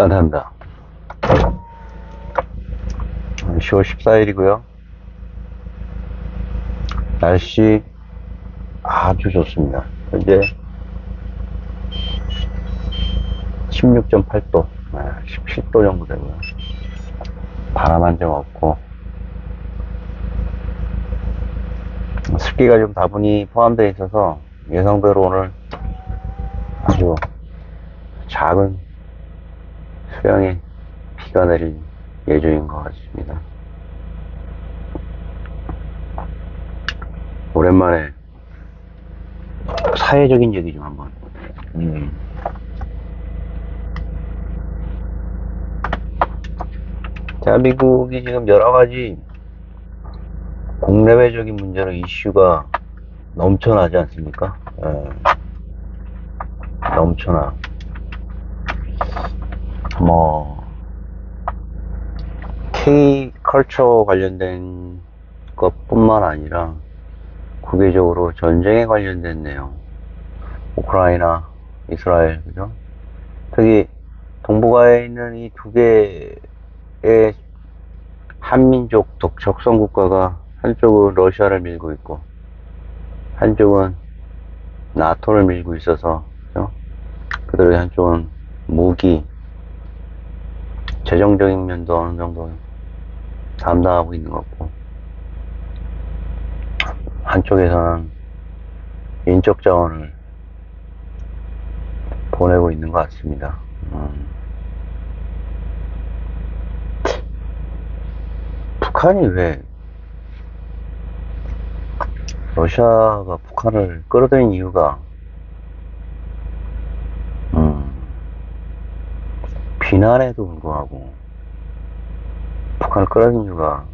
산탄다. 10월 14일이고요. 날씨 아주 좋습니다. 현재 16.8도, 17도 정도 되고요. 바람 한 점 없고, 습기가 좀 다분히 포함되어 있어서 예상대로 오늘 아주 작은 수량의 비가 내릴 예정인 것 같습니다. 오랜만에 사회적인 얘기 좀 한번. 대한민국이 지금 여러가지 국내외적인 문제로 이슈가 넘쳐나지 않습니까? 넘쳐나. K-컬처 관련된 것 뿐만 아니라 국외적으로 전쟁에 관련된 내용, 우크라이나, 이스라엘, 그죠? 특히 동북아에 있는 이 두 개의 한민족 적성 국가가 한쪽은 러시아를 밀고 있고 한쪽은 나토를 밀고 있어서, 그죠? 그들의 한쪽은 무기, 재정적인 면도 어느 정도 담당하고 있는 것 같고, 한쪽에서는 인적 자원을 보내고 있는 것 같습니다. 북한이 왜 러시아가 북한을 끌어들인 이유가 비난에도 불구하고 북한을 끌어들인 이유가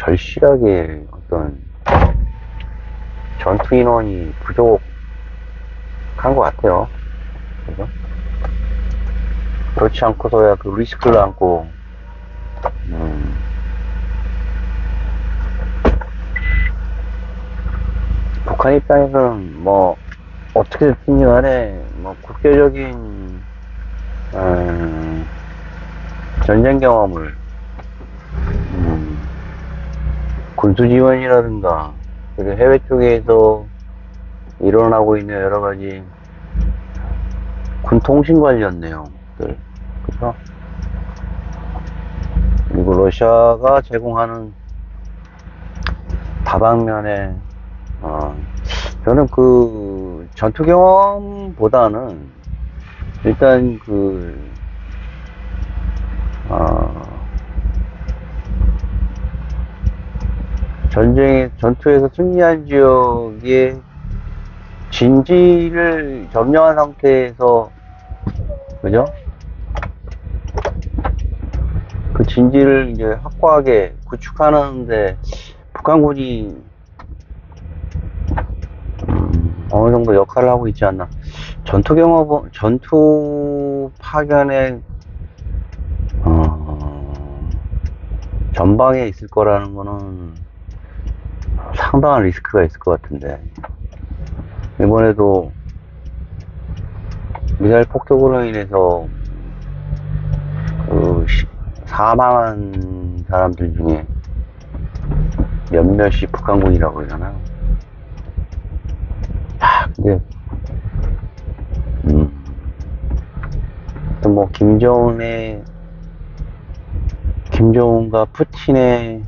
절실하게 어떤 전투 인원이 부족한 것 같아요. 그죠? 그렇지 않고서야 그 리스크를 안고 북한 입장에서는 뭐 어떻게 됐든 간에 뭐 국제적인 전쟁 경험을 군수 지원이라든가 그리고 해외 쪽에서 일어나고 있는 여러 가지 군 통신 관련 내용들, 그죠? 그리고 러시아가 제공하는 다방면의 저는 그 전투 경험보다는 일단 그 전투에서 승리한 지역의 진지를 점령한 상태에서, 그죠? 그 진지를 이제 확고하게 구축하는데 북한군이 어느 정도 역할을 하고 있지 않나. 전투 파견의 전방에 있을 거라는 거는 상당한 리스크가 있을 것 같은데, 이번에도 미사일 폭격으로 인해서 그 사망한 사람들 중에 몇몇이 북한군이라고 그러잖아요. 근데 뭐 김정은과 푸틴의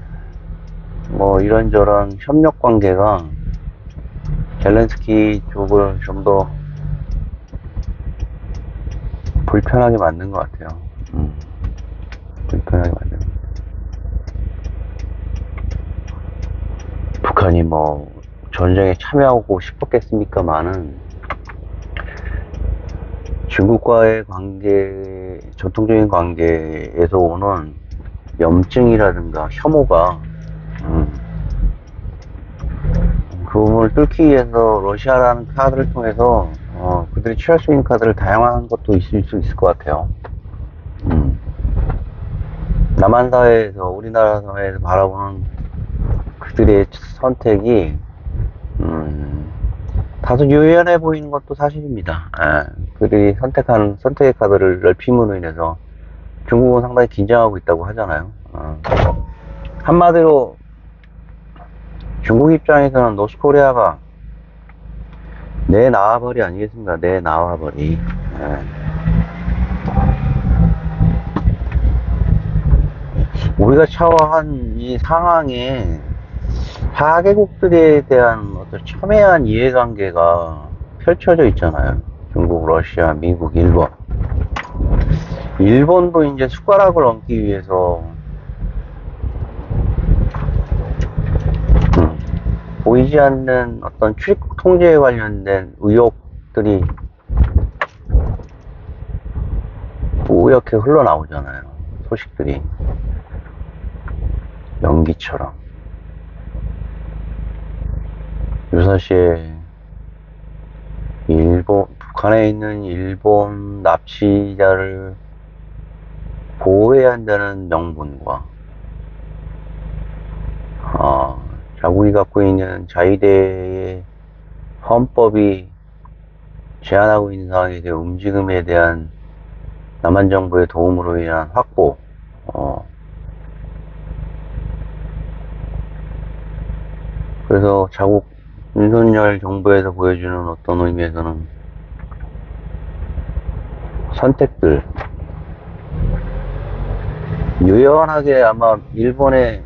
뭐 이런저런 협력 관계가 젤렌스키 쪽을 좀 더 불편하게 만든 것 같아요. 불편하게 만든. 북한이 뭐 전쟁에 참여하고 싶었겠습니까만은 중국과의 관계, 전통적인 관계에서 오는 염증이라든가 혐오가 그 부분을 뚫기 위해서 러시아라는 카드를 통해서 그들이 취할 수 있는 카드를 다양한 것도 있을 수 있을 것 같아요. 남한 사회에서, 우리나라 사회에서 바라보는 그들의 선택이 다소 유연해 보이는 것도 사실입니다. 그들이 선택의 카드를 넓힘으로 인해서 중국은 상당히 긴장하고 있다고 하잖아요. 한마디로 중국 입장에서는 노스코리아가 내 나와버리 아니겠습니까? 내 나와버리. 우리가 처한 이 상황에 4개국들에 대한 어떤 첨예한 이해관계가 펼쳐져 있잖아요. 중국, 러시아, 미국, 일본. 일본도 이제 숟가락을 얹기 위해서 보이지 않는 어떤 출입국 통제에 관련된 의혹들이 뿌옇게 흘러나오잖아요. 소식들이 연기처럼. 유사시에 북한에 있는 일본 납치자를 보호해야 한다는 명분과 자국이 갖고 있는 자위대의 헌법이 제한하고 있는 상황에 대한 움직임에 대한 남한 정부의 도움으로 인한 확보, 그래서 자국 윤석열 정부에서 보여주는 어떤 의미에서는 선택들, 유연하게 아마 일본의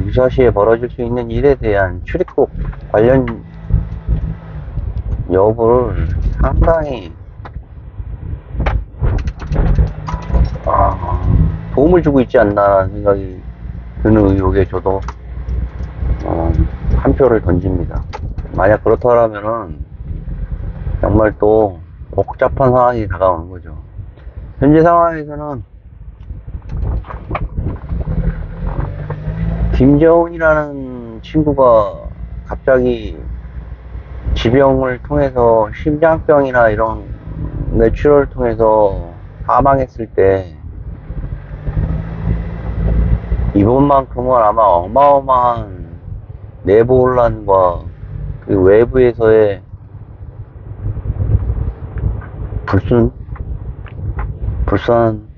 유사시에 벌어질 수 있는 일에 대한 출입국 관련 여부를 상당히 도움을 주고 있지 않나라는 생각이 드는 의혹에 저도 한 표를 던집니다. 만약 그렇다면은 정말 또 복잡한 상황이 다가오는 거죠. 현재 상황에서는 김정은이라는 친구가 갑자기 지병을 통해서 심장병이나 이런 뇌출혈을 통해서 사망했을 때 이번만큼은 아마 어마어마한 내부 혼란과 그 외부에서의 불순한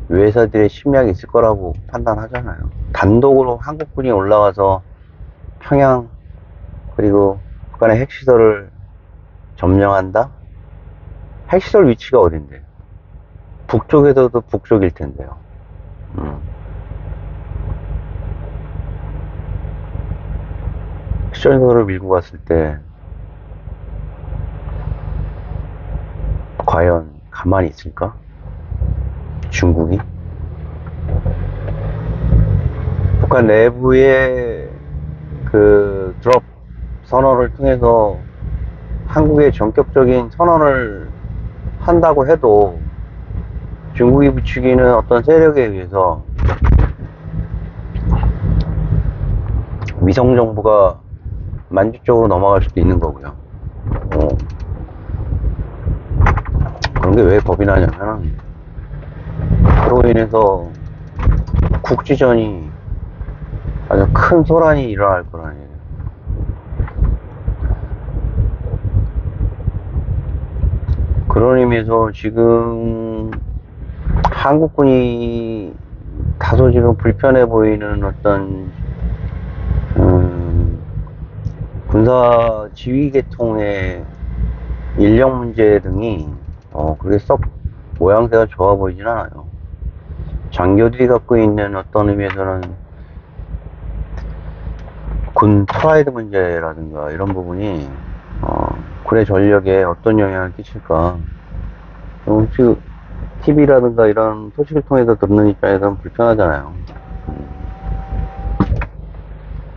외사들의 심리학이 있을 거라고 판단하잖아요. 단독으로 한국군이 올라와서 평양 그리고 북한의 핵시설을 점령한다? 핵시설 위치가 어딘데? 북쪽에서도 북쪽일 텐데요. 핵시설을 밀고 갔을 때 과연 가만히 있을까? 중국이? 북한 내부의 그 드롭 선언을 통해서 한국에 전격적인 선언을 한다고 해도 중국이 부추기는 어떤 세력에 의해서 위성 정보가 만주적으로 넘어갈 수도 있는 거고요. 그런 게 왜 겁이 나냐면 그로 인해서 국지전이 아주 큰 소란이 일어날 거라는 얘기예요. 그런 의미에서 지금 한국군이 다소 지금 불편해 보이는 어떤 군사 지휘 계통의 인력 문제 등이 그게 썩 모양새가 좋아 보이진 않아요. 장교들이 갖고 있는 어떤 의미에서는 군 프라이드 문제라든가 이런 부분이 군의 전력에 어떤 영향을 끼칠까. 즉 TV라든가 이런 소식을 통해서 듣는 입장에서는 불편하잖아요.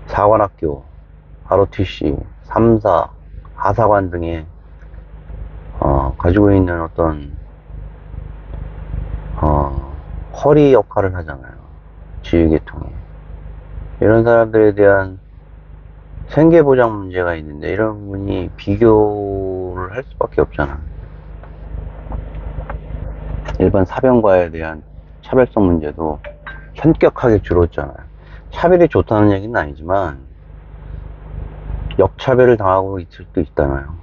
사관학교, ROTC, 3사, 하사관 등에 가지고 있는 어떤 허리 역할을 하잖아요. 지휘계통에. 이런 사람들에 대한 생계보장 문제가 있는데 이런 부분이 비교를 할 수밖에 없잖아. 일반 사병과에 대한 차별성 문제도 현격하게 줄었잖아요. 차별이 좋다는 얘기는 아니지만 역차별을 당하고 있을 수도 있잖아요.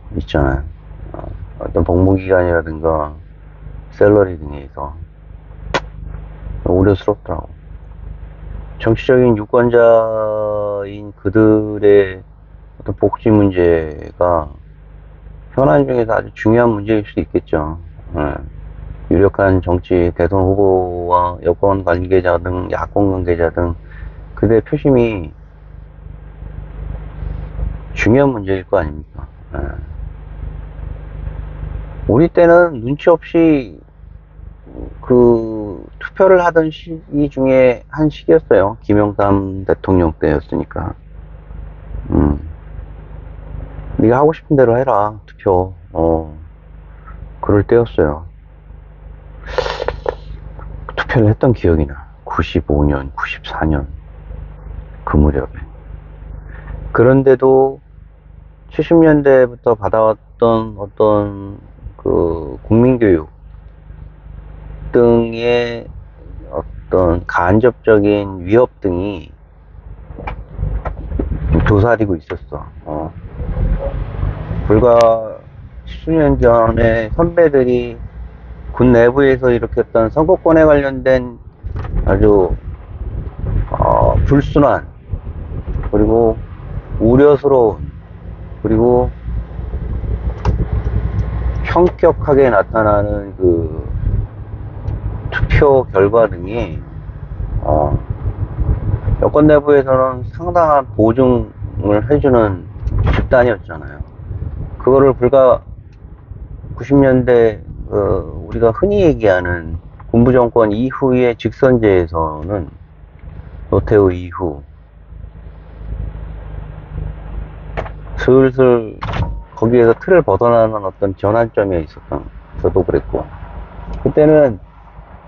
어떤 복무기간이라든가 샐러리 등에서 우려스럽더라고. 정치적인 유권자인 그들의 어떤 복지 문제가 현안 중에서 아주 중요한 문제일 수 있겠죠. 예. 유력한 정치 대선 후보와 여권 관계자 등 야권 관계자 등 그들의 표심이 중요한 문제일 거 아닙니까? 예. 우리 때는 눈치 없이 그 투표를 하던 시기 중에 한 시기였어요. 김영삼 대통령 때였으니까. 네가 하고 싶은 대로 해라 투표. 그럴 때였어요. 투표를 했던 기억이 나. 95년, 94년 그 무렵에. 그런데도 70년대부터 받아왔던 어떤 그 국민교육 등의 어떤 간접적인 위협 등이 도사리고 있었어. 불과 10수년 전에 선배들이 군 내부에서 일으켰던 선거권에 관련된 아주 불순한, 그리고 우려스러운, 그리고 현격하게 나타나는 그 투표 결과 등이 여권 내부에서는 상당한 보증을 해주는 집단이었잖아요. 그거를 불과 90년대 우리가 흔히 얘기하는 군부 정권 이후의 직선제에서는, 노태우 이후 슬슬 거기에서 틀을 벗어나는 어떤 전환점이 있어도 그랬고, 그때는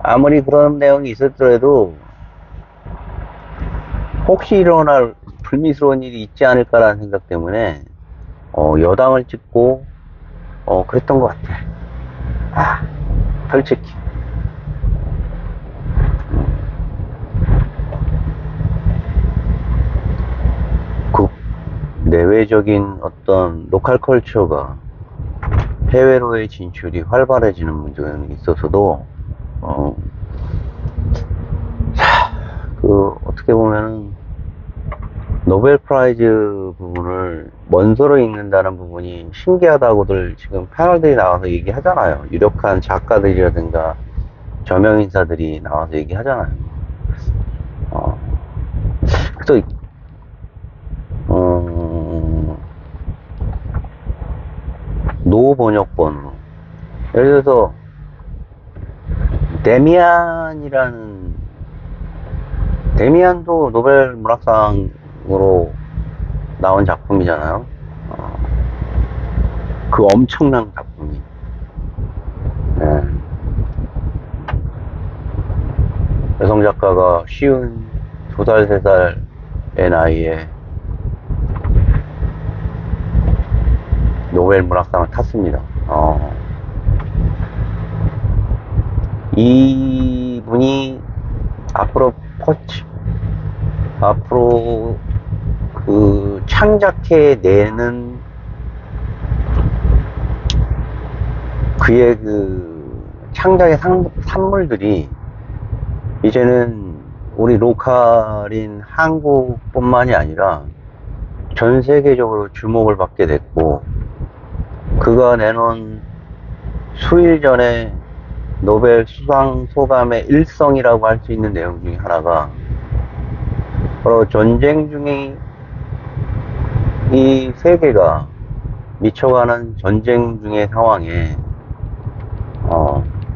아무리 그런 내용이 있었더라도 혹시 일어날 불미스러운 일이 있지 않을까라는 생각 때문에 여당을 찍고 그랬던 것 같아. 솔직히 그 내외적인 어떤 로컬 컬처가 해외로의 진출이 활발해지는 문제는 있어서도 어떻게 보면은 노벨 프라이즈 부분을 원서로 읽는다는 부분이 신기하다고들 지금 패널들이 나와서 얘기하잖아요. 유력한 작가들이라든가 저명 인사들이 나와서 얘기하잖아요. 그래서 노 번역본으로, 예를 들어서 데미안도 노벨 문학상으로 나온 작품이잖아요. 그 엄청난 작품이. 네. 여성 작가가 쉬운 2살, 3살의 나이에 노벨 문학상을 탔습니다. 이분이 앞으로 그 창작해 내는 그의 그 창작의 산물들이 이제는 우리 로컬인 한국뿐만이 아니라 전 세계적으로 주목을 받게 됐고, 그가 내놓은 수일 전에 노벨 수상 소감의 일성이라고 할 수 있는 내용 중에 하나가 바로 전쟁 중에 이 세계가 미쳐가는 전쟁 중의 상황에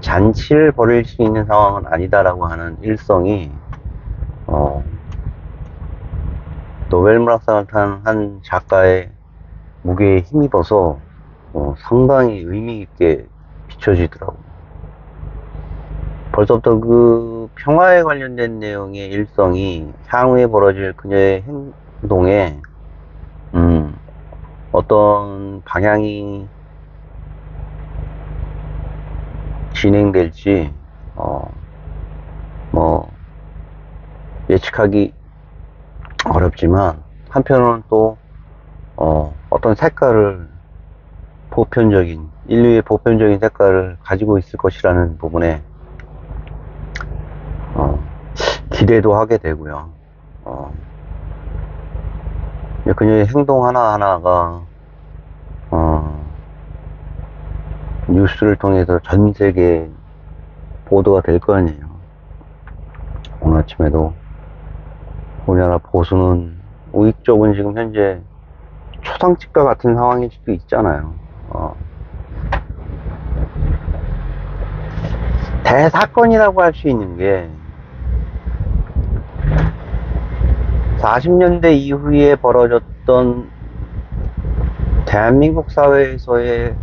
잔치를 벌일 수 있는 상황은 아니다라고 하는 일성이 노벨 문학상을 탄 한 작가의 무게에 힘입어서 상당히 의미 있게 비춰지더라고요. 벌써부터 그 평화에 관련된 내용의 일성이 향후에 벌어질 그녀의 행동에 어떤 방향이 진행될지 예측하기 어렵지만, 한편으로는 또 어떤 색깔을, 인류의 보편적인 색깔을 가지고 있을 것이라는 부분에 기대도 하게 되고요. 그녀의 행동 하나하나가, 뉴스를 통해서 전 세계 보도가 될 거 아니에요. 오늘 아침에도 우리나라 보수는 우익 쪽은 지금 현재 초상집과 같은 상황일 수도 있잖아요. 대사건이라고 할 수 있는 게 40년대 이후에 벌어졌던 대한민국 사회에서의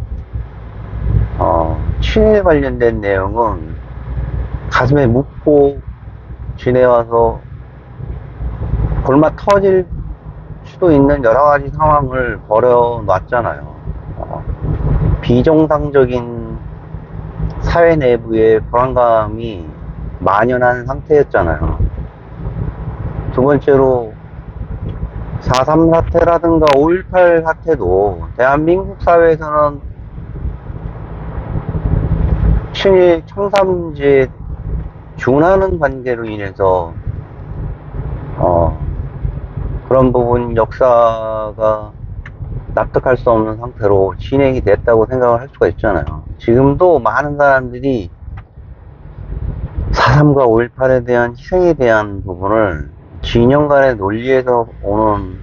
친일 관련된 내용은 가슴에 묻고 지내와서 골마 터질 수도 있는 여러 가지 상황을 벌여놨잖아요. 비정상적인 사회 내부의 불안감이 만연한 상태였잖아요. 두 번째로 4.3 사태라든가 5.18 사태도 대한민국 사회에서는 친일 청산지에 준하는 관계로 인해서 그런 부분 역사가 납득할 수 없는 상태로 진행이 됐다고 생각을 할 수가 있잖아요. 지금도 많은 사람들이 4.3과 5.18에 대한 희생에 대한 부분을 진영 간의 논리에서 오는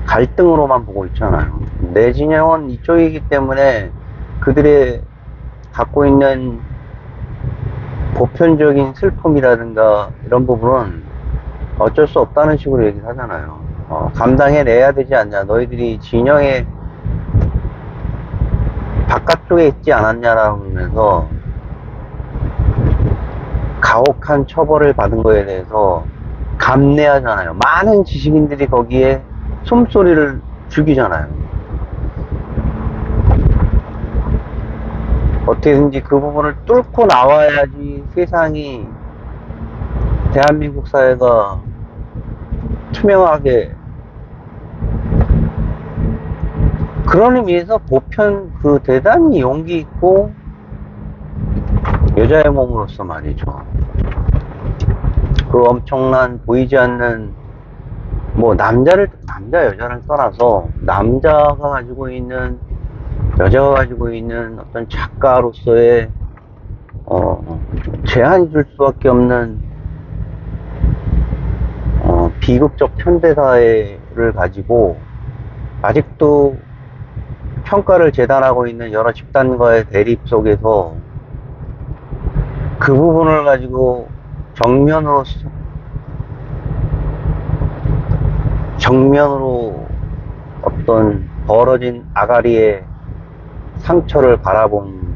갈등으로만 보고 있잖아요. 내 진영은 이쪽이기 때문에 그들의 갖고 있는 보편적인 슬픔이라든가 이런 부분은 어쩔 수 없다는 식으로 얘기를 하잖아요. 감당해내야 되지 않냐. 너희들이 진영의 바깥쪽에 있지 않았냐라고 하면서 가혹한 처벌을 받은 거에 대해서 감내하잖아요. 많은 지식인들이 거기에 숨소리를 죽이잖아요. 어떻게든지 그 부분을 뚫고 나와야지 세상이, 대한민국 사회가 투명하게, 그런 의미에서 보편 대단히 용기 있고 여자의 몸으로서 말이죠. 그 엄청난 보이지 않는 남자 여자를 떠나서 남자가 가지고 있는, 여자가 가지고 있는 어떤 작가로서의 제한이 줄 수밖에 없는 비극적 현대사회를 가지고 아직도 평가를 재단하고 있는 여러 집단과의 대립 속에서 그 부분을 가지고 정면으로 어떤 벌어진 아가리의 상처를 바라본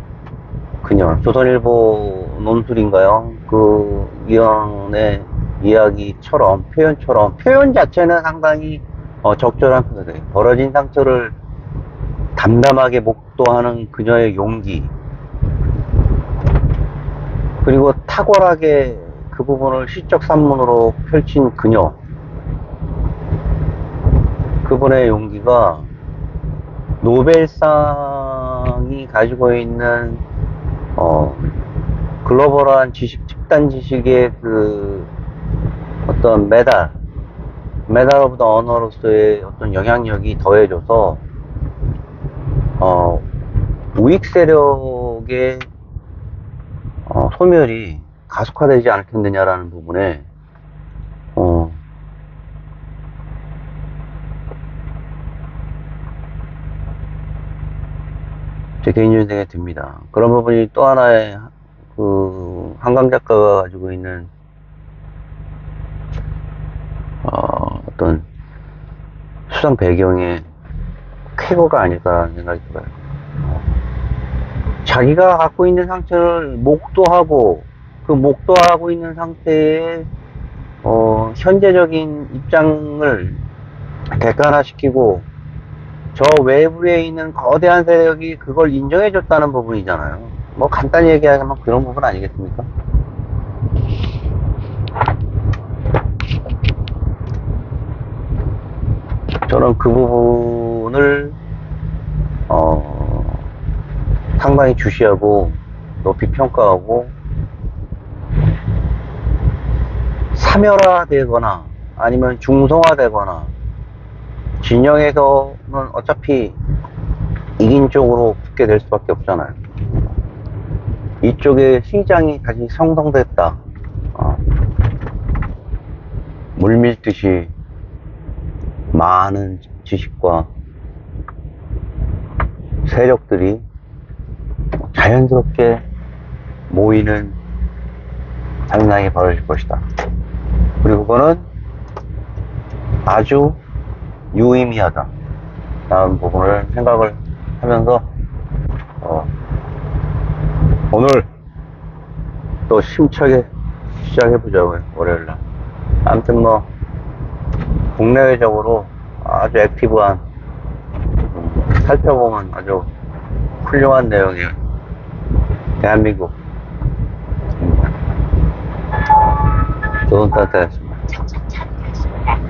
그녀, 조선일보 논술인가요? 그 위원의 이야기처럼, 표현 자체는 상당히 적절한 표현이에요. 벌어진 상처를 담담하게 목도하는 그녀의 용기, 그리고 탁월하게 그 부분을 시적 산문으로 펼친 그녀, 그분의 용기가 노벨상이 가지고 있는 글로벌한 집단 지식의 그 어떤 메달 오브 더 어너로서의 어떤 영향력이 더해져서 우익 세력의 소멸이 가속화되지 않겠느냐라는 부분에 제 개인적인 생각이 듭니다. 그런 부분이 또 하나의 한강 작가가 가지고 있는 어떤 수상 배경의 쾌거가 아닐까라는 생각이 들어요. 자기가 갖고 있는 상처를 목도하고 그 목도하고 있는 상태의 현재적인 입장을 객관화시키고 저 외부에 있는 거대한 세력이 그걸 인정해줬다는 부분이잖아요. 간단히 얘기하면 그런 부분 아니겠습니까? 저는 그 부분을 상당히 주시하고 높이 평가하고 차별화되거나 아니면 중성화되거나 진영에서는 어차피 이긴 쪽으로 붙게 될 수밖에 없잖아요. 이쪽에 시장이 다시 성성됐다. 물밀듯이 많은 지식과 세력들이 자연스럽게 모이는 장난이 벌어질 것이다. 그리고 그거는 아주 유의미하다 라는 부분을 생각을 하면서 오늘 또 심차게 시작해보자고요. 월요일날. 아무튼 뭐 국내외적으로 아주 액티브한 살펴보면 아주 훌륭한 내용이에요. 대한민국 좋은 따뜻했습니다.